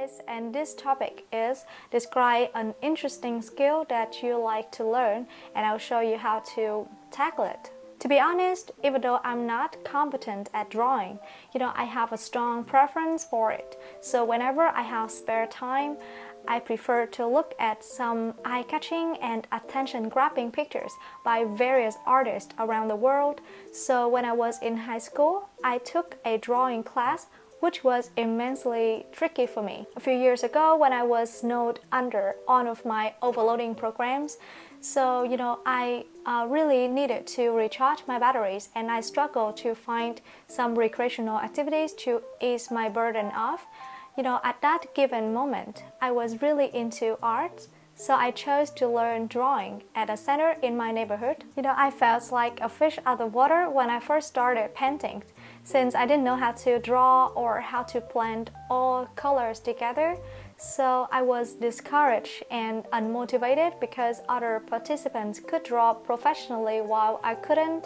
guys, and this topic is describe an interesting skill that you like to learn, and I'll show you how to tackle it. To be honest, even though I'm not competent at drawing, I have a strong preference for it. So whenever I have spare time, I prefer to look at some eye-catching and attention-grabbing pictures by various artists around the world. So when I was in high school, I took a drawing class which was immensely tricky for me. A few years ago, when I was snowed under one of my overloading programs, so I really needed to recharge my batteries, and I struggled to find some recreational activities to ease my burden off. At that given moment, I was really into art, so I chose to learn drawing at a center in my neighborhood. I felt like a fish out of water when I first started painting, since I didn't know how to draw or how to blend all colors together. So I was discouraged and unmotivated because other participants could draw professionally while I couldn't.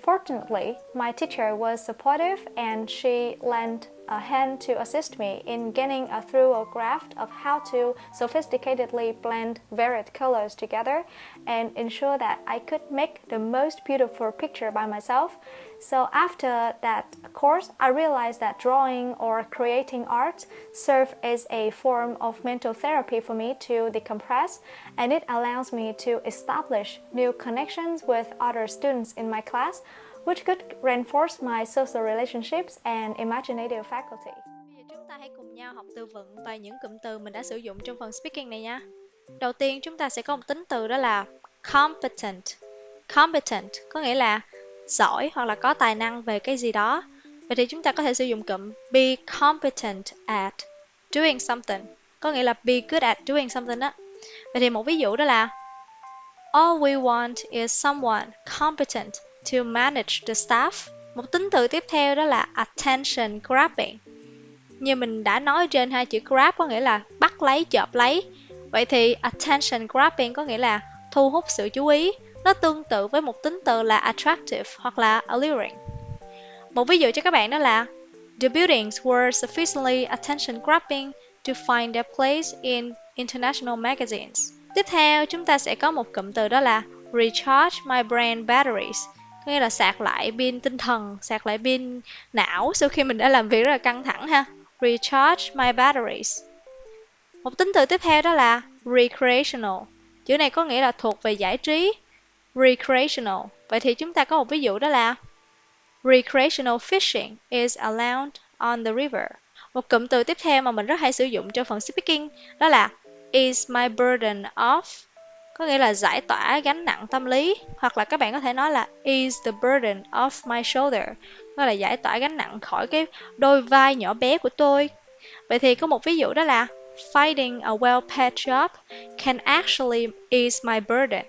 Fortunately, my teacher was supportive and she lent a hand to assist me in getting a thorough grasp of how to sophisticatedly blend varied colors together and ensure that I could make the most beautiful picture by myself. So after that course, I realized that drawing or creating art serves as a form of mental therapy for me to decompress, and it allows me to establish new connections with other students in my class, which could reinforce my social relationships and imaginative faculty. Bây giờ chúng ta hãy cùng nhau học từ vựng và những cụm từ mình đã sử dụng trong phần speaking này nha. Đầu tiên chúng ta sẽ có một tính từ đó là competent. Competent có nghĩa là giỏi hoặc là có tài năng về cái gì đó. Vậy thì chúng ta có thể sử dụng cụm be competent at doing something, có nghĩa là be good at doing something đó. Vậy thì một ví dụ đó là all we want is someone competent to manage the staff. Một tính từ tiếp theo đó là attention grabbing. Như mình đã nói trên hai chữ grab có nghĩa là bắt lấy, chộp lấy. Vậy thì attention grabbing có nghĩa là thu hút sự chú ý. Nó tương tự với một tính từ là attractive hoặc là alluring. Một ví dụ cho các bạn đó là the buildings were sufficiently attention grabbing to find their place in international magazines. Tiếp theo chúng ta sẽ có một cụm từ đó là recharge my brain batteries, có nghĩa là sạc lại pin tinh thần, sạc lại pin não sau khi mình đã làm việc rất là căng thẳng ha. Recharge my batteries. Một tính từ tiếp theo đó là recreational. Chữ này có nghĩa là thuộc về giải trí. Recreational. Vậy thì chúng ta có một ví dụ đó là recreational fishing is allowed on the river. Một cụm từ tiếp theo mà mình rất hay sử dụng cho phần speaking đó là is my burden off, có nghĩa là giải tỏa gánh nặng tâm lý, hoặc là các bạn có thể nói là is the burden off my shoulder, đó là giải tỏa gánh nặng khỏi cái đôi vai nhỏ bé của tôi. Vậy thì có một ví dụ đó là finding a well-paid job can actually ease my burden.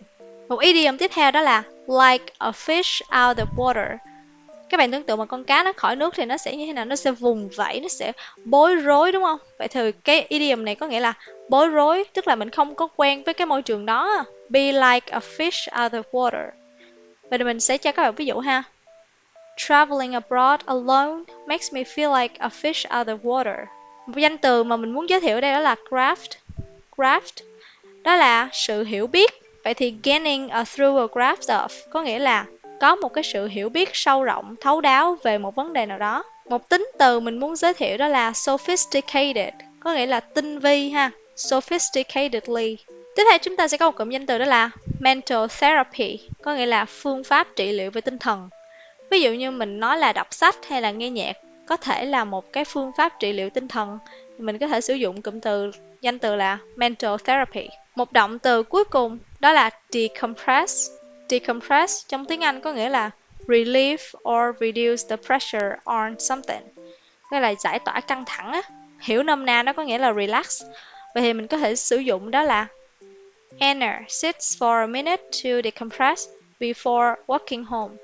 Một idiom tiếp theo đó là like a fish out of water. Các bạn tưởng tượng một con cá nó khỏi nước thì nó sẽ như thế nào? Nó sẽ vùng vẫy, nó sẽ bối rối đúng không? Vậy thì cái idiom này có nghĩa là bối rối, tức là mình không có quen với cái môi trường đó. Be like a fish out of water. Vậy thì mình sẽ cho các bạn ví dụ ha. Traveling abroad alone makes me feel like a fish out of water. Một danh từ mà mình muốn giới thiệu ở đây đó là craft. Craft đó là sự hiểu biết. Vậy thì gaining a thorough grasp of có nghĩa là có một cái sự hiểu biết sâu rộng, thấu đáo về một vấn đề nào đó. Một tính từ mình muốn giới thiệu đó là sophisticated, có nghĩa là tinh vi ha. Sophisticatedly. Tiếp theo chúng ta sẽ có một cụm danh từ đó là mental therapy, có nghĩa là phương pháp trị liệu về tinh thần. Ví dụ như mình nói là đọc sách hay là nghe nhạc có thể là một cái phương pháp trị liệu tinh thần, mình có thể sử dụng cụm từ danh từ là mental therapy. Một động từ cuối cùng đó là decompress. Decompress trong tiếng Anh có nghĩa là relieve or reduce the pressure on something, nghĩa là giải tỏa căng thẳng á. Hiểu nôm na nó có nghĩa là relax. Vậy thì mình có thể sử dụng đó là Anna sits for a minute to decompress before walking home.